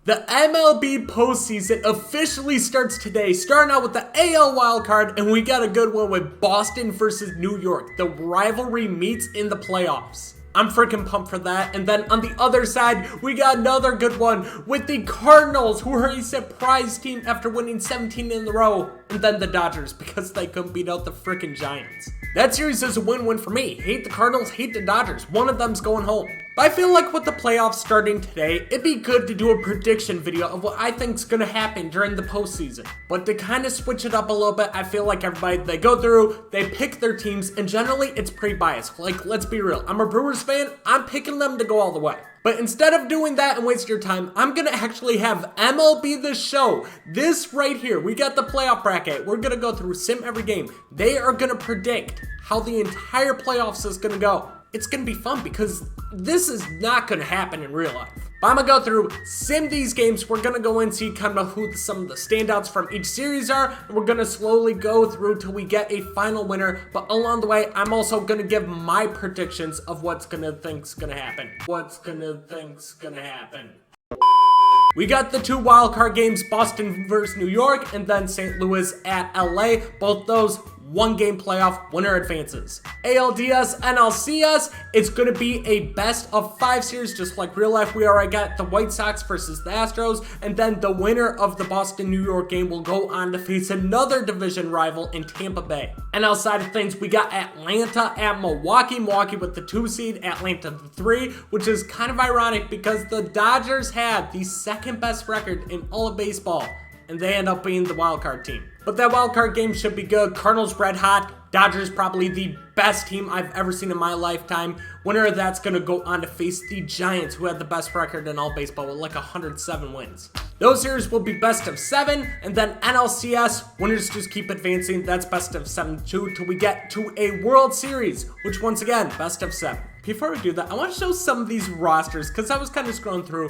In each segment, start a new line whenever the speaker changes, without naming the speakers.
The MLB postseason officially starts today, starting out with the AL wildcard, and we got a good one with Boston versus New York. The rivalry meets in the playoffs. I'm freaking pumped for that. And then on the other side, we got another good one with the Cardinals, who are a surprise team after winning 17 in a row. And then the Dodgers, because they couldn't beat out the freaking Giants. That series is a win-win for me. Hate the Cardinals, hate the Dodgers. One of them's going home. But I feel like with the playoffs starting today, it'd be good to do a prediction video of what I think's gonna happen during the postseason. But to kind of switch it up a little bit, I feel like everybody, they go through, they pick their teams, and generally it's pretty biased. Like, let's be real. I'm a Brewers fan, I'm picking them to go all the way. But instead of doing that and waste your time, I'm gonna actually have MLB The Show. This right here, we got the playoff bracket. We're gonna go through sim every game. They are gonna predict how the entire playoffs is gonna go. It's gonna be fun because this is not gonna happen in real life. But I'm gonna go through, sim these games. We're gonna go and see kind of who some of the standouts from each series are, and we're gonna slowly go through till we get a final winner. But along the way, I'm also gonna give my predictions of what's gonna think's gonna happen. We got the two wildcard games, Boston versus New York, and then St. Louis at LA. Both those one-game playoff, winner advances. ALDS, NLCS, it's going to be a best of 5 series, just like real life. We already got the White Sox versus the Astros, and then the winner of the Boston-New York game will go on to face another division rival in Tampa Bay. NL side of things, we got Atlanta at Milwaukee. Milwaukee with the 2 seed, Atlanta the 3, which is kind of ironic because the Dodgers had the second best record in all of baseball, and they end up being the wildcard team. But that wildcard game should be good. Cardinals red hot. Dodgers probably the best team I've ever seen in my lifetime. Winner of that's going to go on to face the Giants, who had the best record in all baseball with like 107 wins. Those series will be best of 7, and then NLCS, winners just keep advancing. That's best of 7 too, till we get to a World Series, which once again, best of 7. Before we do that, I want to show some of these rosters because I was kind of scrolling through.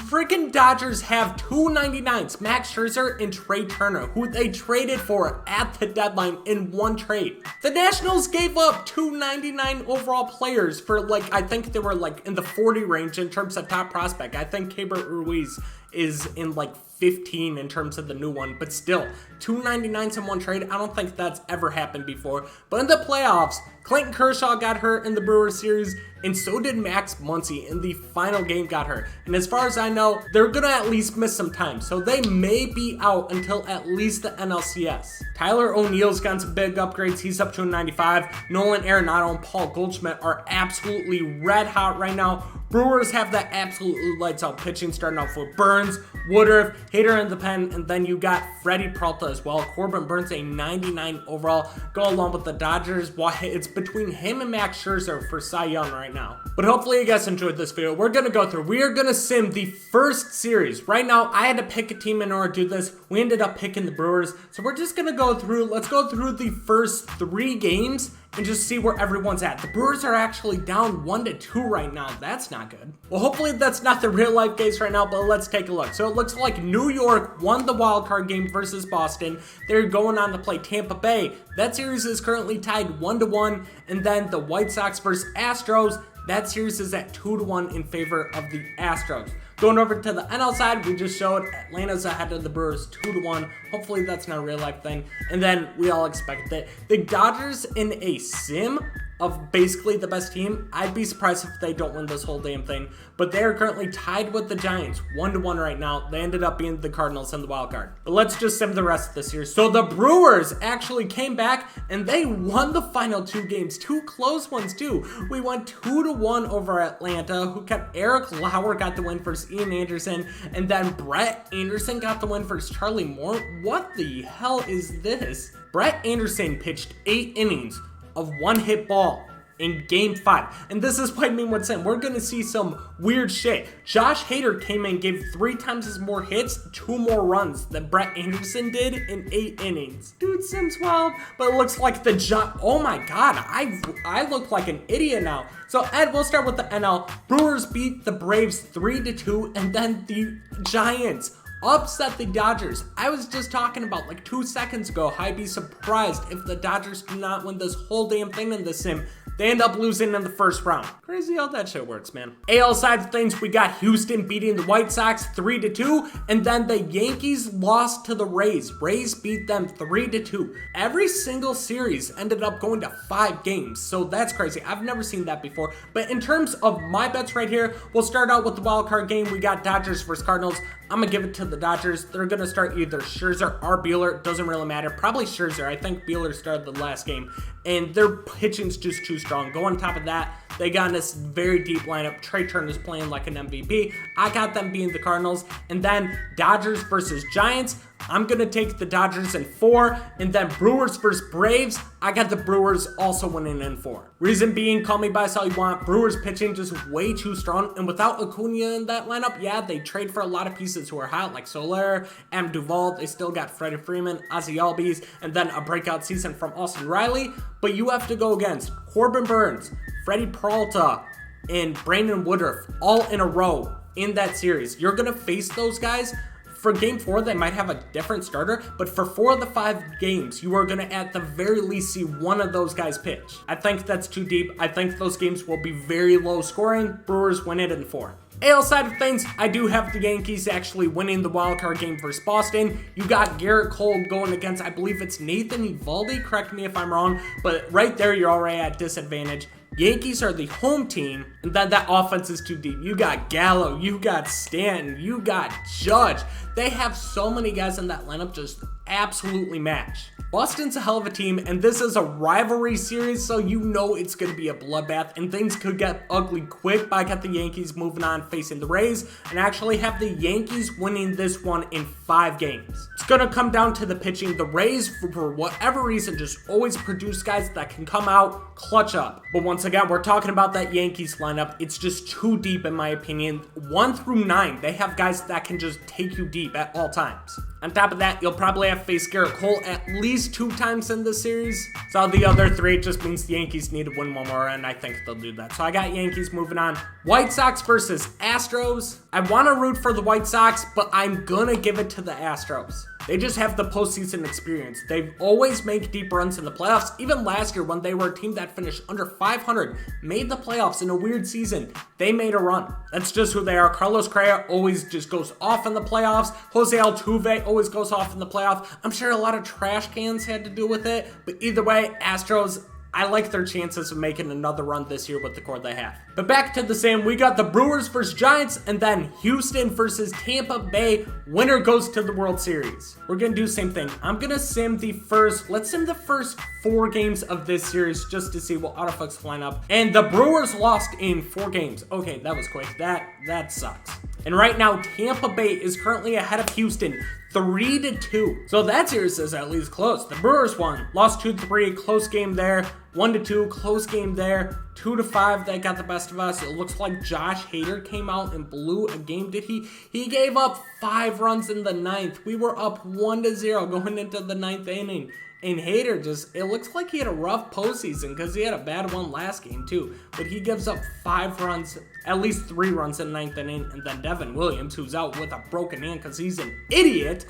Freaking Dodgers have 299s, Max Scherzer and Trey Turner, who they traded for at the deadline in one trade. The Nationals gave up 299 overall players for like, I think they were like in the 40 range in terms of top prospect. I think Keibert Ruiz is in like 15 in terms of the new one, but still 299s in one trade. I don't think that's ever happened before. But in the playoffs, Clayton Kershaw got hurt in the Brewers series, and so did Max Muncy in the final game got hurt. And as far as I know, they're gonna at least miss some time, so they may be out until at least the NLCS. Tyler O'Neill's gotten some big upgrades. He's up to a 95. Nolan Arenado and Paul Goldschmidt are absolutely red hot right now. Brewers have that absolutely lights out pitching, starting off with Burns, Woodruff, Hader in the pen, and then you got Freddie Peralta as well. Corbin Burns a 99 overall. Go along with the Dodgers. It's between him and Max Scherzer for Cy Young right now. But hopefully you guys enjoyed this video. We're gonna go through. We are gonna sim the first series. Right now, I had to pick a team in order to do this. We ended up picking the Brewers. So we're just gonna go through. Let's go through the first 3 games and just see where everyone's at. The Brewers are actually down 1-2 right now. That's not good. Well, hopefully that's not the real life case right now, but let's take a look. So it looks like New York won the wild card game versus Boston. They're going on to play Tampa Bay. That series is currently tied 1-1. And then the White Sox versus Astros, that series is at 2-1 in favor of the Astros. Going over to the NL side, we just showed Atlanta's ahead of the Brewers 2-1. Hopefully that's not a real life thing. And then we all expect that the Dodgers in a sim of basically the best team, I'd be surprised if they don't win this whole damn thing. But they are currently tied with the Giants 1-1 right now. They ended up being the Cardinals in the wild card. But let's just sim the rest of this year. So the Brewers actually came back and they won the final 2 games. 2 close ones too. We went 2-1 over Atlanta, who kept Eric Lauer got the win versus Ian Anderson, and then Brett Anderson got the win versus Charlie Moore. What the hell is this? Brett Anderson pitched 8 innings of 1-hit ball in game 5. And this is what I mean what's in. We're going to see some weird shit. Josh Hader came in, gave 3 times as more hits, 2 more runs than Brett Anderson did in 8 innings. Dude, Sims 12, but it looks like the oh my god, I look like an idiot now. So Ed, we'll start with the NL. Brewers beat the Braves 3-2, and then the Giants upset the Dodgers. I was just talking about like 2 seconds ago, I'd be surprised if the Dodgers do not win this whole damn thing in the sim. They end up losing in the first round. Crazy how that shit works, man. AL side of things, we got Houston beating the White Sox 3-2, and then the Yankees lost to the Rays. Rays beat them 3-2. Every single series ended up going to 5 games, so that's crazy. I've never seen that before. But in terms of my bets right here, we'll start out with the wild card game. We got Dodgers versus Cardinals. I'm gonna give it to the Dodgers. They're gonna start either Scherzer or Buehler. Doesn't really matter. Probably Scherzer. I think Buehler started the last game, and their pitching's just too strong. Go on top of that, they got this very deep lineup. Trey Turner's playing like an MVP. I got them being the Cardinals. And then Dodgers versus Giants. I'm going to take the Dodgers in 4. And then Brewers versus Braves. I got the Brewers also winning in 4. Reason being, call me by us all you want. Brewers pitching just way too strong. And without Acuna in that lineup, yeah, they trade for a lot of pieces who are hot, like Soler, M. Duvall. They still got Freddie Freeman, Ozzie Albies, and then a breakout season from Austin Riley. But you have to go against Corbin Burns, Freddie Peralta, and Brandon Woodruff all in a row in that series. You're going to face those guys. For game 4, they might have a different starter, but for 4 of the 5 games, you are going to at the very least see one of those guys pitch. I think that's too deep. I think those games will be very low scoring. Brewers win it in 4. AL side of things, I do have the Yankees actually winning the wildcard game versus Boston. You got Garrett Cole going against, I believe it's Nathan Eovaldi, correct me if I'm wrong, but right there you're already at disadvantage. Yankees are the home team, and then that offense is too deep. You got Gallo, you got Stanton, you got Judge. They have so many guys in that lineup just absolutely match. Boston's a hell of a team, and this is a rivalry series, so you know it's going to be a bloodbath, and things could get ugly quick. But I got the Yankees moving on, facing the Rays, and actually have the Yankees winning this one in 5 games. It's going to come down to the pitching. The Rays, for whatever reason, just always produce guys that can come out, clutch up. But once again, we're talking about that Yankees lineup. It's just too deep, in my opinion. 1 through 9, they have guys that can just take you deep at all times. On top of that, you'll probably have faced Garrett Cole at least 2 times in this series. So the other 3, it just means the Yankees need to win one more, and I think they'll do that. So I got Yankees moving on. White Sox versus Astros. I want to root for the White Sox, but I'm gonna give it to the Astros. They just have the postseason experience. They've always made deep runs in the playoffs. Even last year when they were a team that finished under 500, made the playoffs in a weird season, they made a run. That's just who they are. Carlos Correa always just goes off in the playoffs. Jose Altuve always goes off in the playoffs. I'm sure a lot of trash cans had to do with it, but either way, Astros, I like their chances of making another run this year with the core they have. But back to the same, we got the Brewers versus Giants, and then Houston versus Tampa Bay. Winner goes to the World Series. We're gonna do the same thing. I'm gonna sim the first 4 games of this series just to see what autofocus line up. And the Brewers lost in 4 games. Okay, that was quick. That sucks. And right now, Tampa Bay is currently ahead of Houston, 3-2. So that series is at least close. The Brewers won, lost 2-3, close game there. 1-2, close game there. 2-5, they got the best of us. It looks like Josh Hader came out and blew a game. Did he? He gave up 5 runs in the 9th. We were up 1-0 going into the 9th inning. And Hader just, it looks like he had a rough postseason because he had a bad one last game too. But he gives up 5 runs, at least 3 runs in the 9th inning. And then Devin Williams, who's out with a broken hand because he's an idiot,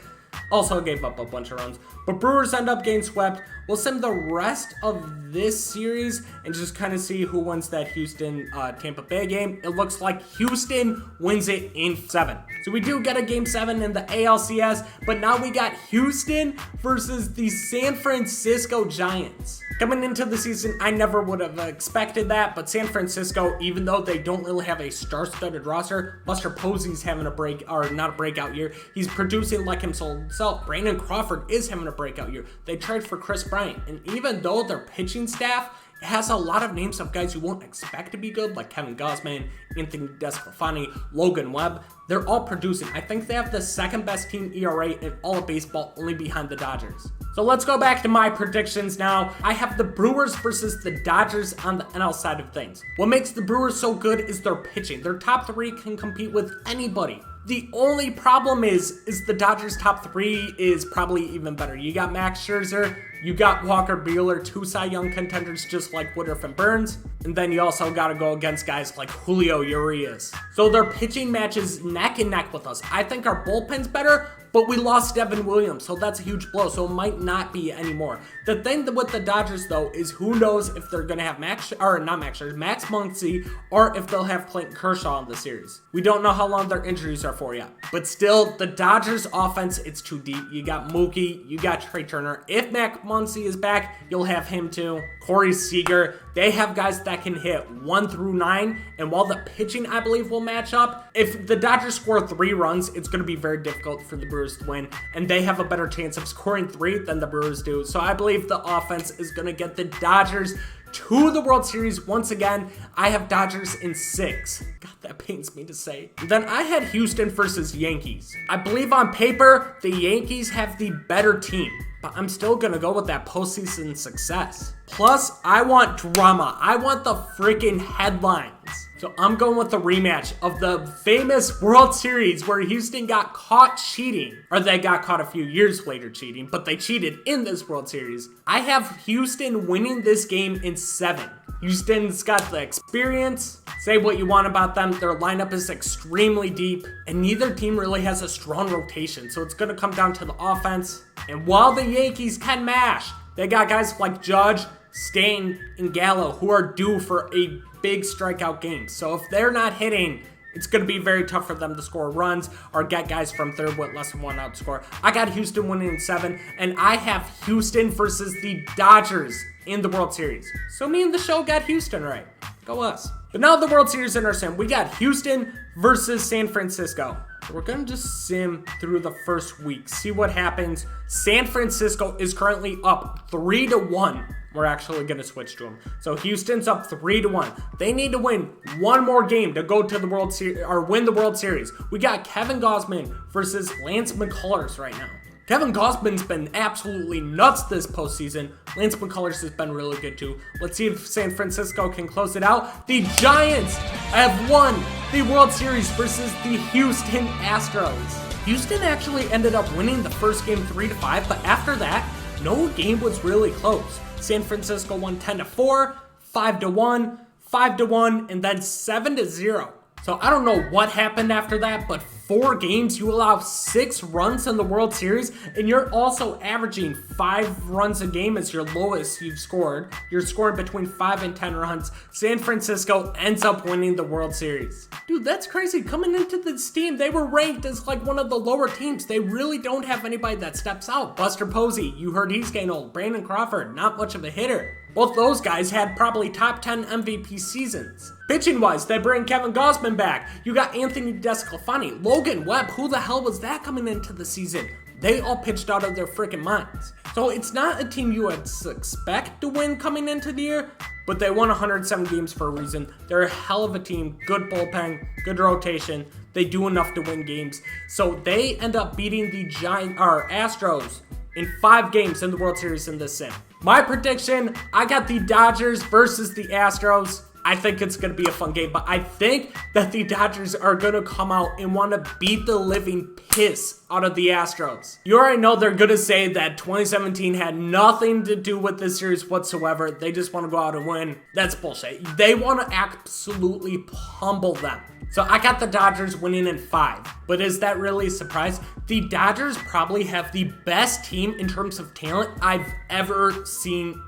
also gave up a bunch of runs. But Brewers end up getting swept. We'll send the rest of this series and just kind of see who wins that Houston-Tampa Bay game. It looks like Houston wins it in 7. So we do get a Game 7 in the ALCS, but now we got Houston versus the San Francisco Giants. Coming into the season, I never would have expected that, but San Francisco, even though they don't really have a star-studded roster, Buster Posey's having a not a breakout year. He's producing like himself. Brandon Crawford is having a breakout year. They traded for Chris Bryant, and even though their pitching staff has a lot of names of guys you won't expect to be good, like Kevin Gausman, Anthony DeSclafani, Logan Webb, they're all producing. I think they have the 2nd best team ERA in all of baseball, only behind the Dodgers. So let's go back to my predictions now. I have the Brewers versus the Dodgers on the NL side of things. What makes the Brewers so good is their pitching. Their top 3 can compete with anybody. The only problem is the Dodgers' top 3 is probably even better. You got Max Scherzer, You got Walker Buehler, 2 Cy Young contenders just like Woodruff and Burns. And then you also got to go against guys like Julio Urias. So their pitching matches neck and neck with us. I think our bullpen's better, but we lost Devin Williams, so that's a huge blow, so it might not be anymore. The thing with the Dodgers, though, is who knows if they're going to have Max Muncy, or if they'll have Clayton Kershaw in the series. We don't know how long their injuries are for yet. But still, the Dodgers offense, it's too deep. You got Mookie, you got Trey Turner. If Max Muncy is back, you'll have him too. Corey Seager. They have guys that can hit 1 through 9, and while the pitching, I believe, will match up, if the Dodgers score 3 runs, it's going to be very difficult for the Brewers to win, and they have a better chance of scoring 3 than the Brewers do. So I believe the offense is going to get the Dodgers to the World Series once again. I have Dodgers in 6. God, that pains me to say. Then I had Houston versus Yankees. I believe on paper, the Yankees have the better team, but I'm still going to go with that postseason success. Plus, I want drama. I want the freaking headlines. So I'm going with the rematch of the famous World Series where Houston got caught cheating. Or they got caught a few years later cheating, but they cheated in this World Series. I have Houston winning this game in 7. Houston's got the experience. Say what you want about them. Their lineup is extremely deep, and neither team really has a strong rotation. So it's going to come down to the offense. And while the Yankees can mash, they got guys like Judge, Stanton, and Gallo who are due for a big strikeout game. So if they're not hitting, it's going to be very tough for them to score runs or get guys from third with less than 1 out score. I got Houston winning in 7, and I have Houston versus the Dodgers in the World Series. So me and the show got Houston right. Go us. But now the World Series in our sim. We got Houston versus San Francisco. We're going to just sim through the first week, see what happens. San Francisco is currently up 3-1. We're actually going to switch to them. So Houston's up 3-1. They need to win 1 more game to go to the World Series or win the World Series. We got Kevin Gausman versus Lance McCullers right now. Kevin Gausman's been absolutely nuts this postseason. Lance McCullers has been really good too. Let's see if San Francisco can close it out. The Giants have won the World Series versus the Houston Astros. Houston actually ended up winning the first game 3-5, but after that, no game was really close. San Francisco won 10-4, 5-1, 5-1, and then 7-0. So I don't know what happened after that, but 4 games, you allow 6 runs in the World Series, and you're also averaging 5 runs a game as your lowest you've scored. You're scoring between 5 and 10 runs. San Francisco ends up winning the World Series. Dude, that's crazy. Coming into this team, they were ranked as like one of the lower teams. They really don't have anybody that steps out. Buster Posey, you heard he's getting old. Brandon Crawford, not much of a hitter. Both those guys had probably top 10 MVP seasons. Pitching-wise, they bring Kevin Gausman back. You got Anthony DeSclafani, Logan Webb. Who the hell was that coming into the season? They all pitched out of their freaking minds. So it's not a team you would expect to win coming into the year, but they won 107 games for a reason. They're a hell of a team. Good bullpen, good rotation. They do enough to win games. So they end up beating the Astros in 5 games in the World Series in this sim. My prediction, I got the Dodgers versus the Astros. I think it's going to be a fun game, but I think that the Dodgers are going to come out and want to beat the living piss out of the Astros. You already know they're going to say that 2017 had nothing to do with this series whatsoever. They just want to go out and win. That's bullshit. They want to absolutely pummel them. So I got the Dodgers winning in 5. But is that really a surprise? The Dodgers probably have the best team in terms of talent I've ever seen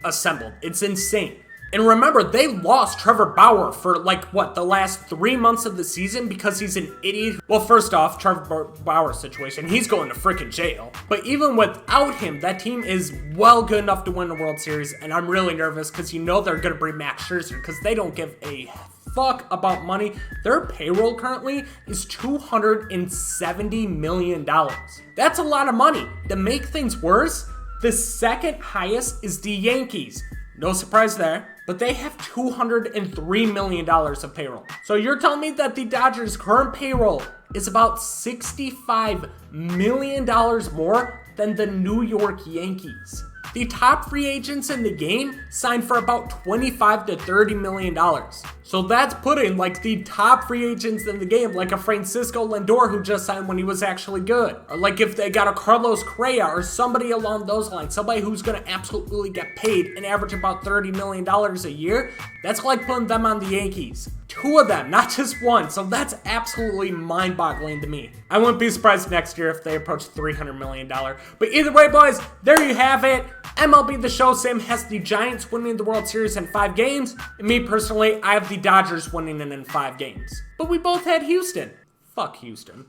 assembled. It's insane. And remember, they lost Trevor Bauer for the last 3 months of the season because he's an idiot. Well, first off, Trevor Bauer's situation, he's going to freaking jail. But even without him, that team is well good enough to win the World Series. And I'm really nervous because you know they're going to bring Max Scherzer because they don't give a fuck about money. Their payroll currently is $270 million. That's a lot of money. To make things worse, the second highest is the Yankees. No surprise there. But they have $203 million of payroll. So you're telling me that the Dodgers' current payroll is about $65 million more than the New York Yankees. The top free agents in the game signed for about $25 to $30 million. So that's putting like the top free agents in the game, like a Francisco Lindor who just signed when he was actually good. Or like if they got a Carlos Correa or somebody along those lines, somebody who's going to absolutely get paid and average about $30 million a year, that's like putting them on the Yankees. Two of them, not just one. So that's absolutely mind-boggling to me. I wouldn't be surprised next year if they approach $300 million. But either way, boys, there you have it. MLB The Show Sim has the Giants winning the World Series in 5 games. And me personally, I have the Dodgers winning it in 5 games. But we both had Houston. Fuck Houston.